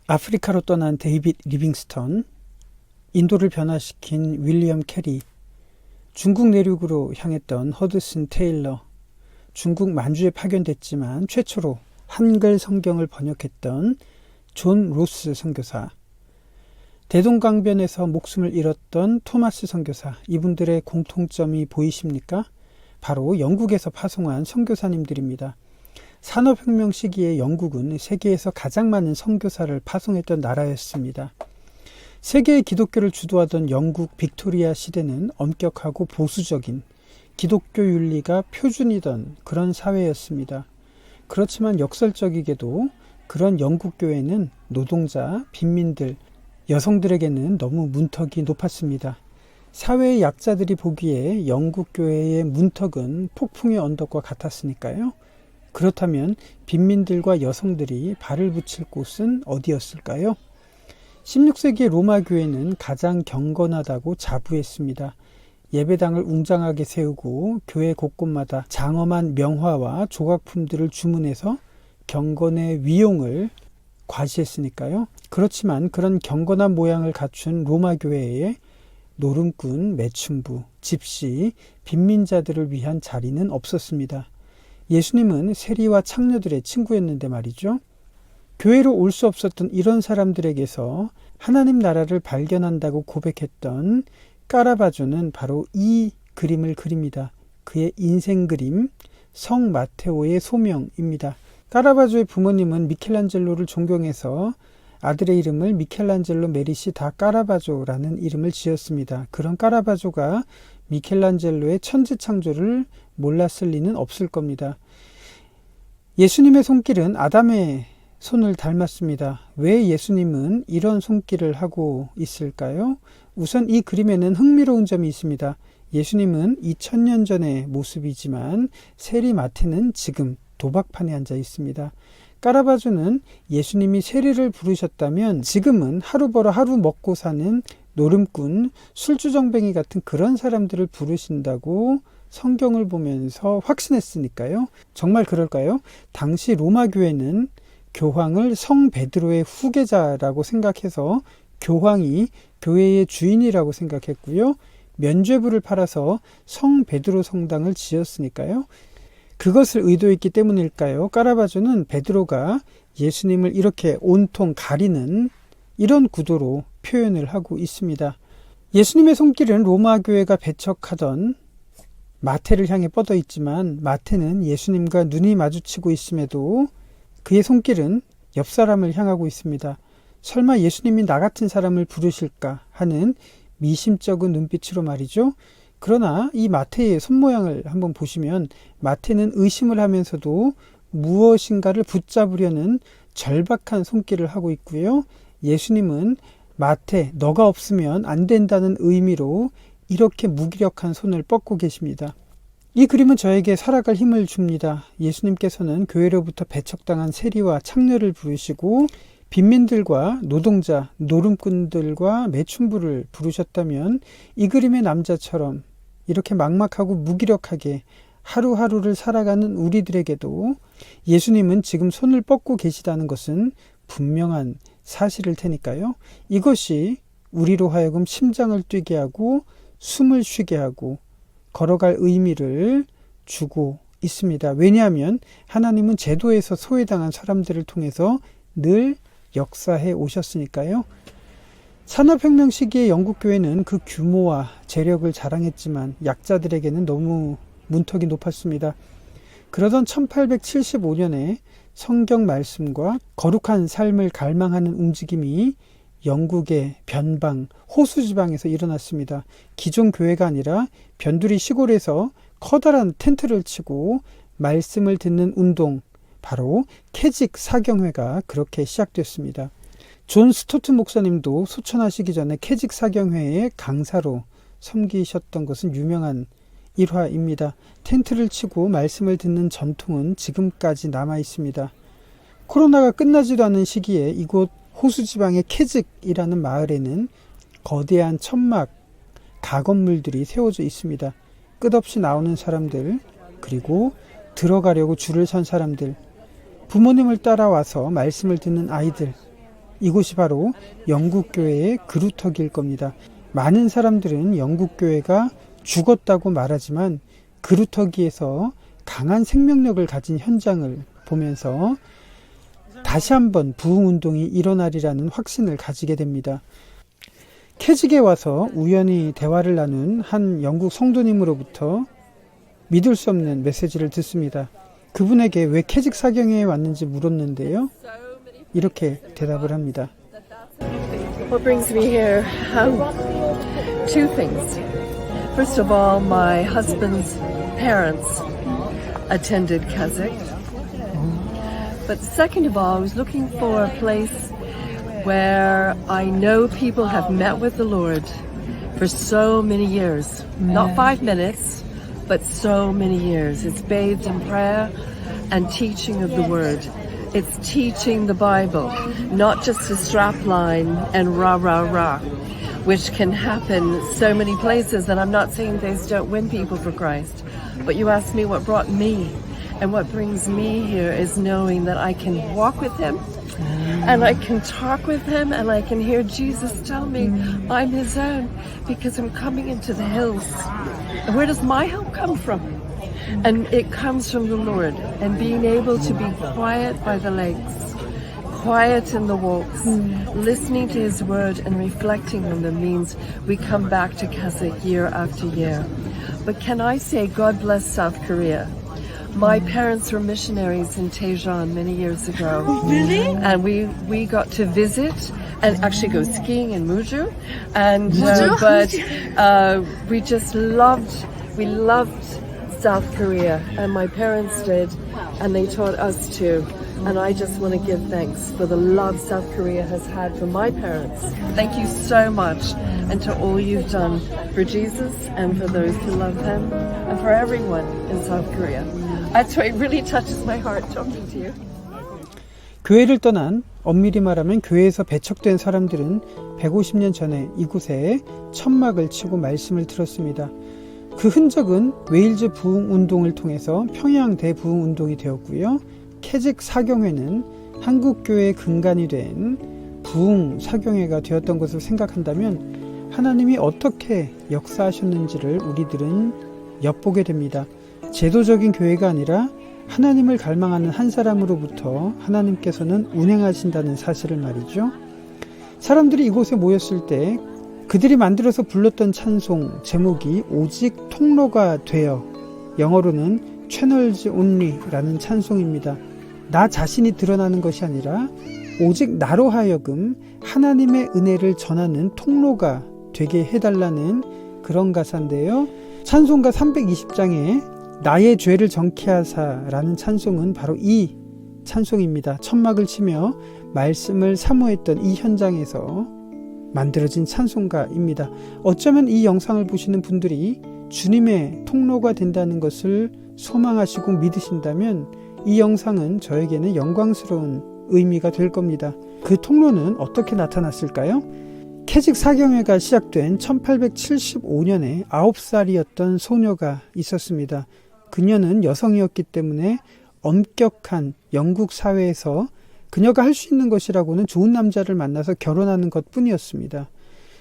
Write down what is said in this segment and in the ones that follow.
아프리카로 떠난 데이빗 리빙스턴, 인도를 변화시킨 윌리엄 캐리, 중국 내륙으로 향했던 허드슨 테일러, 중국 만주에 파견됐지만 최초로 한글 성경을 번역했던 존 로스 선교사, 대동강변에서 목숨을 잃었던 토마스 선교사, 이분들의 공통점이 보이십니까? 바로 영국에서 파송한 선교사님들입니다. 산업혁명 시기에 영국은 세계에서 가장 많은 선교사를 파송했던 나라였습니다. 세계의 기독교를 주도하던 영국 빅토리아 시대는 엄격하고 보수적인 기독교 윤리가 표준이던 그런 사회였습니다. 그렇지만 역설적이게도 그런 영국 교회는 노동자, 빈민들, 여성들에게는 너무 문턱이 높았습니다. 사회의 약자들이 보기에 영국 교회의 문턱은 폭풍의 언덕과 같았으니까요. 그렇다면 빈민들과 여성들이 발을 붙일 곳은 어디였을까요? 16세기의 로마 교회는 가장 경건하다고 자부했습니다. 예배당을 웅장하게 세우고 교회 곳곳마다 장엄한 명화와 조각품들을 주문해서 경건의 위용을 과시했으니까요. 그렇지만 그런 경건한 모양을 갖춘 로마 교회에 노름꾼, 매춘부, 집시, 빈민자들을 위한 자리는 없었습니다. 예수님은 세리와 창녀들의 친구였는데 말이죠. 교회로 올 수 없었던 이런 사람들에게서 하나님 나라를 발견한다고 고백했던 까라바조는 바로 이 그림을 그립니다. 그의 인생 그림, 성 마테오의 소명입니다. 까라바조의 부모님은 미켈란젤로를 존경해서 아들의 이름을 미켈란젤로 메리시 다 까라바조라는 이름을 지었습니다. 그런 까라바조가 미켈란젤로의 천지창조를 몰랐을 리는 없을 겁니다. 예수님의 손길은 아담의 손을 닮았습니다. 왜 예수님은 이런 손길을 하고 있을까요? 우선 이 그림에는 흥미로운 점이 있습니다. 예수님은 2000년 전의 모습이지만 세리 마태는 지금 도박판에 앉아 있습니다. 까라바조는 예수님이 세리를 부르셨다면 지금은 하루 벌어 하루 먹고 사는 노름꾼, 술주정뱅이 같은 그런 사람들을 부르신다고 성경을 보면서 확신했으니까요. 정말 그럴까요? 당시 로마 교회는 교황을 성 베드로의 후계자라고 생각해서 교황이 교회의 주인이라고 생각했고요. 면죄부를 팔아서 성 베드로 성당을 지었으니까요. 그것을 의도했기 때문일까요? 까라바조는 베드로가 예수님을 이렇게 온통 가리는 이런 구도로 표현을 하고 있습니다. 예수님의 손길은 로마 교회가 배척하던 마태를 향해 뻗어 있지만 마태는 예수님과 눈이 마주치고 있음에도 그의 손길은 옆 사람을 향하고 있습니다. 설마 예수님이 나 같은 사람을 부르실까 하는 미심쩍은 눈빛으로 말이죠. 그러나 이 마태의 손모양을 한번 보시면 마태는 의심을 하면서도 무엇인가를 붙잡으려는 절박한 손길을 하고 있고요. 예수님은 마태, 너가 없으면 안 된다는 의미로 이렇게 무기력한 손을 뻗고 계십니다. 이 그림은 저에게 살아갈 힘을 줍니다. 예수님께서는 교회로부터 배척당한 세리와 창녀를 부르시고 빈민들과 노동자, 노름꾼들과 매춘부를 부르셨다면 이 그림의 남자처럼 이렇게 막막하고 무기력하게 하루하루를 살아가는 우리들에게도 예수님은 지금 손을 뻗고 계시다는 것은 분명한 사실일 테니까요. 이것이 우리로 하여금 심장을 뛰게 하고 숨을 쉬게 하고 걸어갈 의미를 주고 있습니다. 왜냐하면 하나님은 제도에서 소외당한 사람들을 통해서 늘 역사해 오셨으니까요. 산업혁명 시기의 영국 교회는 그 규모와 재력을 자랑했지만 약자들에게는 너무 문턱이 높았습니다. 그러던 1875년에 성경 말씀과 거룩한 삶을 갈망하는 움직임이 영국의 변방, 호수지방에서 일어났습니다. 기존 교회가 아니라 변두리 시골에서 커다란 텐트를 치고 말씀을 듣는 운동, 바로 캐직 사경회가 그렇게 시작됐습니다. 존 스토트 목사님도 소천하시기 전에 캐직 사경회의 강사로 섬기셨던 것은 유명한 일화입니다. 텐트를 치고 말씀을 듣는 전통은 지금까지 남아 있습니다. 코로나가 끝나지도 않은 시기에 이곳 호수지방의 캐직이라는 마을에는 거대한 천막, 가건물들이 세워져 있습니다. 끝없이 나오는 사람들, 그리고 들어가려고 줄을 선 사람들, 부모님을 따라와서 말씀을 듣는 아이들, 이곳이 바로 영국교회의 그루터기일 겁니다. 많은 사람들은 영국교회가 죽었다고 말하지만 그루터기에서 강한 생명력을 가진 현장을 보면서 다시 한번 부흥운동이 일어나리라는 확신을 가지게 됩니다. 캐직에 와서 우연히 대화를 나눈 한 영국 성도님으로부터 믿을 수 없는 메시지를 듣습니다. 그분에게 왜 캐직 사경회에 왔는지 물었는데요. 이렇게 대답을 합니다. What brings me here? Two things. First of all, my husband's parents attended Keswick. But second of all, I was looking for a place where I know people have met with the Lord for so many years. Not 5 minutes, but so many years. It's bathed in prayer and teaching of the Word. It's teaching the Bible, not just a strapline and rah, rah, rah, which can happen so many places. And I'm not saying those don't win people for Christ. But you asked me what brought me. And what brings me here is knowing that I can walk with Him and I can talk with Him and I can hear Jesus tell me I'm His own because I'm coming into the hills. And where does my help come from? And it comes from the Lord, and being able to be quiet by the lakes, quiet in the walks, listening to His word and reflecting on them means we come back to Keswick year after year. But can I say God bless South Korea? My parents were missionaries in Daejeon many years ago. Really? And we got to visit and actually go skiing in Muju. And we just loved South Korea, and my parents did, and they taught us too. And I just want to give thanks for the love South Korea has had for my parents. Thank you so much, and to all you've done for Jesus and for those who love Him, and for everyone in South Korea. That's why it really touches my heart talking to you. 교회를 떠난, 엄밀히 말하면 교회에서 배척된 사람들은 150년 전에 이곳에 천막을 치고 말씀을 들었습니다. 그 흔적은 웨일즈 부흥운동을 통해서 평양 대부흥운동이 되었고요. 캐직 사경회는 한국교회의 근간이 된 부흥 사경회가 되었던 것을 생각한다면 하나님이 어떻게 역사하셨는지를 우리들은 엿보게 됩니다. 제도적인 교회가 아니라 하나님을 갈망하는 한 사람으로부터 하나님께서는 운행하신다는 사실을 말이죠. 사람들이 이곳에 모였을 때 그들이 만들어서 불렀던 찬송 제목이 오직 통로가 되어, 영어로는 Channels Only라는 찬송입니다. 나 자신이 드러나는 것이 아니라 오직 나로 하여금 하나님의 은혜를 전하는 통로가 되게 해달라는 그런 가사인데요. 찬송가 320장에 나의 죄를 정케하사라는 찬송은 바로 이 찬송입니다. 천막을 치며 말씀을 사모했던 이 현장에서 만들어진 찬송가입니다. 어쩌면 이 영상을 보시는 분들이 주님의 통로가 된다는 것을 소망하시고 믿으신다면 이 영상은 저에게는 영광스러운 의미가 될 겁니다. 그 통로는 어떻게 나타났을까요? 캐직 사경회가 시작된 1875년에 9살이었던 소녀가 있었습니다. 그녀는 여성이었기 때문에 엄격한 영국 사회에서 그녀가 할 수 있는 것이라고는 좋은 남자를 만나서 결혼하는 것 뿐이었습니다.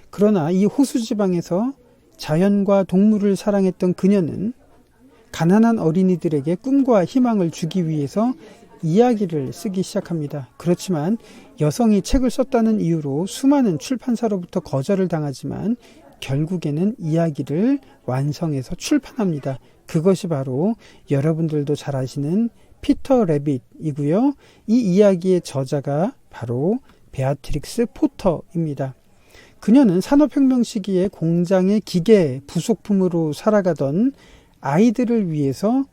그러나 이 호수지방에서 자연과 동물을 사랑했던 그녀는 가난한 어린이들에게 꿈과 희망을 주기 위해서 이야기를 쓰기 시작합니다. 그렇지만 여성이 책을 썼다는 이유로 수많은 출판사로부터 거절을 당하지만 결국에는 이야기를 완성해서 출판합니다. 그것이 바로 여러분들도 잘 아시는 피터 레빗이고요. 이 이야기의 저자가 바로 베아트릭스 포터입니다. 그녀는 산업혁명 시기에 공장의 기계 부속품으로 살아가던 아이들을 위해서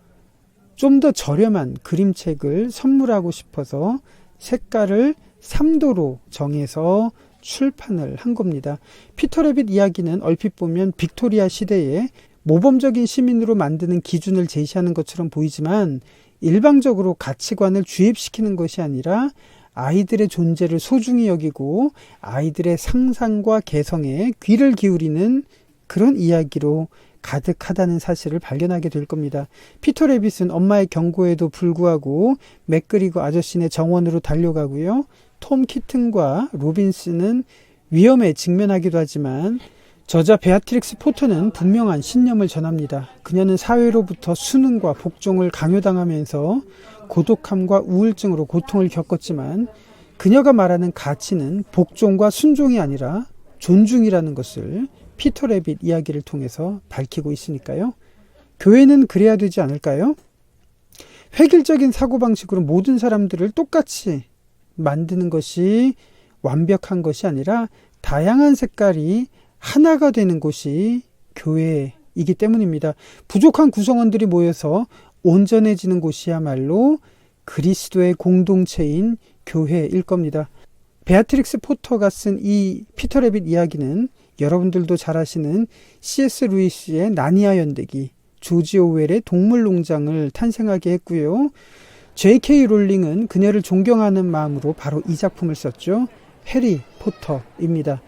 좀 더 저렴한 그림책을 선물하고 싶어서 색깔을 3도로 정해서 출판을 한 겁니다. 피터 레빗 이야기는 얼핏 보면 빅토리아 시대에 모범적인 시민으로 만드는 기준을 제시하는 것처럼 보이지만 일방적으로 가치관을 주입시키는 것이 아니라 아이들의 존재를 소중히 여기고 아이들의 상상과 개성에 귀를 기울이는 그런 이야기로 가득하다는 사실을 발견하게 될 겁니다. 피터 레빗은 엄마의 경고에도 불구하고 맥그리거 아저씨네 정원으로 달려가고요. 톰 키튼과 로빈스는 위험에 직면하기도 하지만 저자 베아트릭스 포터는 분명한 신념을 전합니다. 그녀는 사회로부터 수능과 복종을 강요당하면서 고독함과 우울증으로 고통을 겪었지만 그녀가 말하는 가치는 복종과 순종이 아니라 존중이라는 것을 피터 레빗 이야기를 통해서 밝히고 있으니까요. 교회는 그래야 되지 않을까요? 획일적인 사고방식으로 모든 사람들을 똑같이 만드는 것이 완벽한 것이 아니라 다양한 색깔이 하나가 되는 곳이 교회이기 때문입니다. 부족한 구성원들이 모여서 온전해지는 곳이야말로 그리스도의 공동체인 교회일 겁니다. 베아트릭스 포터가 쓴 이 피터 레빗 이야기는 여러분들도 잘 아시는 C.S. 루이스의 나니아 연대기, 조지 오웰의 동물농장을 탄생하게 했고요. J.K. 롤링은 그녀를 존경하는 마음으로 바로 이 작품을 썼죠. 해리 포터입니다.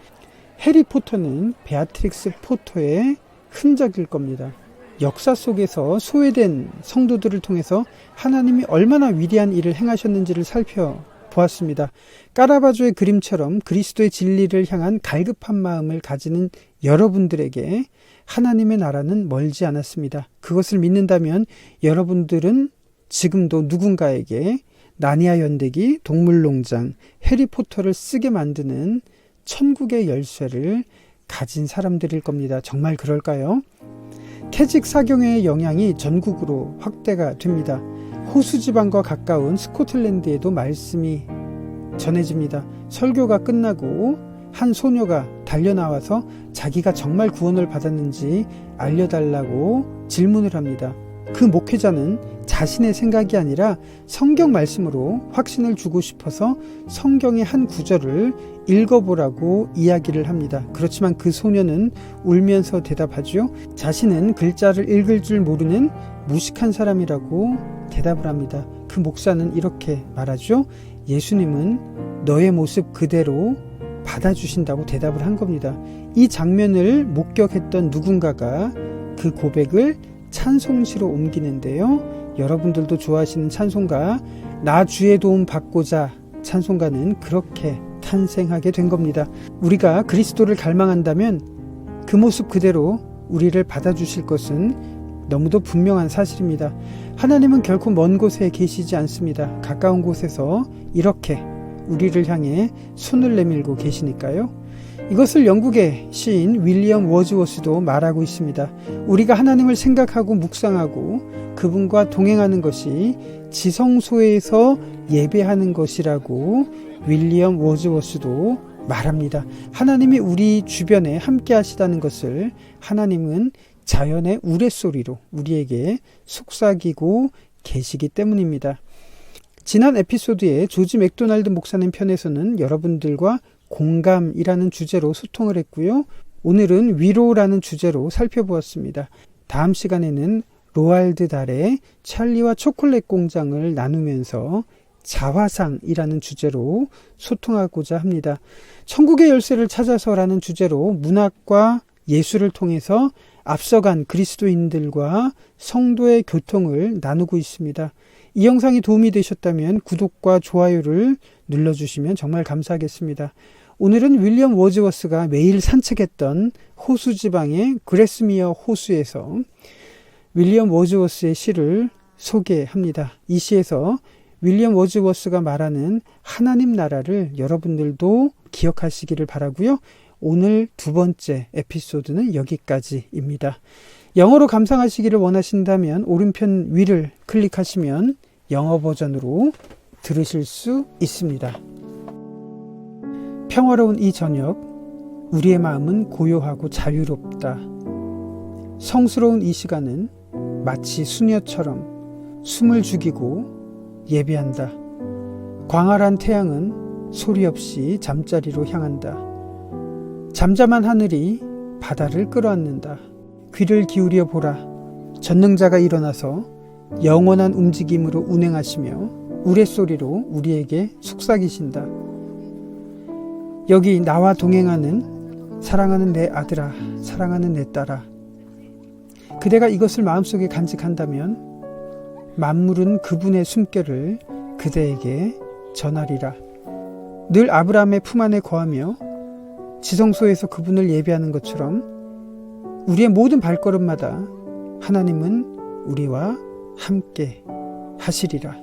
해리 포터는 베아트릭스 포터의 흔적일 겁니다. 역사 속에서 소외된 성도들을 통해서 하나님이 얼마나 위대한 일을 행하셨는지를 살펴보았습니다. 까라바조의 그림처럼 그리스도의 진리를 향한 갈급한 마음을 가지는 여러분들에게 하나님의 나라는 멀지 않았습니다. 그것을 믿는다면 여러분들은 지금도 누군가에게 나니아 연대기, 동물농장, 해리포터를 쓰게 만드는 천국의 열쇠를 가진 사람들일 겁니다. 정말 그럴까요? 캐직 사경회의 영향이 전국으로 확대가 됩니다. 호수지방과 가까운 스코틀랜드에도 말씀이 전해집니다. 설교가 끝나고 한 소녀가 달려나와서 자기가 정말 구원을 받았는지 알려달라고 질문을 합니다. 그 목회자는 자신의 생각이 아니라 성경 말씀으로 확신을 주고 싶어서 성경의 한 구절을 읽어보라고 이야기를 합니다. 그렇지만 그 소녀는 울면서 대답하죠. 자신은 글자를 읽을 줄 모르는 무식한 사람이라고 대답을 합니다. 그 목사는 이렇게 말하죠. 예수님은 너의 모습 그대로 받아주신다고 대답을 한 겁니다. 이 장면을 목격했던 누군가가 그 고백을 찬송시로 옮기는데요. 여러분들도 좋아하시는 찬송가 나 주의 도움 받고자 찬송가는 그렇게 탄생하게 된 겁니다. 우리가 그리스도를 갈망한다면 그 모습 그대로 우리를 받아주실 것은 너무도 분명한 사실입니다. 하나님은 결코 먼 곳에 계시지 않습니다. 가까운 곳에서 이렇게 우리를 향해 손을 내밀고 계시니까요. 이것을 영국의 시인 윌리엄 워즈워스도 말하고 있습니다. 우리가 하나님을 생각하고 묵상하고 그분과 동행하는 것이 지성소에서 예배하는 것이라고 윌리엄 워즈워스도 말합니다. 하나님이 우리 주변에 함께 하시다는 것을 하나님은 자연의 우레소리로 우리에게 속삭이고 계시기 때문입니다. 지난 에피소드에 조지 맥도날드 목사님 편에서는 여러분들과 공감이라는 주제로 소통을 했고요. 오늘은 위로라는 주제로 살펴보았습니다. 다음 시간에는 로알드 달의 찰리와 초콜릿 공장을 나누면서 자화상이라는 주제로 소통하고자 합니다. 천국의 열쇠를 찾아서라는 주제로 문학과 예술을 통해서 앞서간 그리스도인들과 성도의 교통을 나누고 있습니다. 이 영상이 도움이 되셨다면 구독과 좋아요를 눌러주시면 정말 감사하겠습니다. 오늘은 윌리엄 워즈워스가 매일 산책했던 호수 지방의 그레스미어 호수에서 윌리엄 워즈워스의 시를 소개합니다. 이 시에서 윌리엄 워즈워스가 말하는 하나님 나라를 여러분들도 기억하시기를 바라고요. 오늘 두 번째 에피소드는 여기까지입니다. 영어로 감상하시기를 원하신다면 오른편 위를 클릭하시면 영어 버전으로 들으실 수 있습니다. 평화로운 이 저녁, 우리의 마음은 고요하고 자유롭다. 성스러운 이 시간은 마치 수녀처럼 숨을 죽이고 예배한다. 광활한 태양은 소리 없이 잠자리로 향한다. 잠잠한 하늘이 바다를 끌어안는다. 귀를 기울여 보라. 전능자가 일어나서 영원한 움직임으로 운행하시며 우레소리로 우리에게 속삭이신다. 여기 나와 동행하는 사랑하는 내 아들아, 사랑하는 내 딸아, 그대가 이것을 마음속에 간직한다면 만물은 그분의 숨결을 그대에게 전하리라. 늘 아브라함의 품 안에 거하며 지성소에서 그분을 예배하는 것처럼 우리의 모든 발걸음마다 하나님은 우리와 함께 하시리라.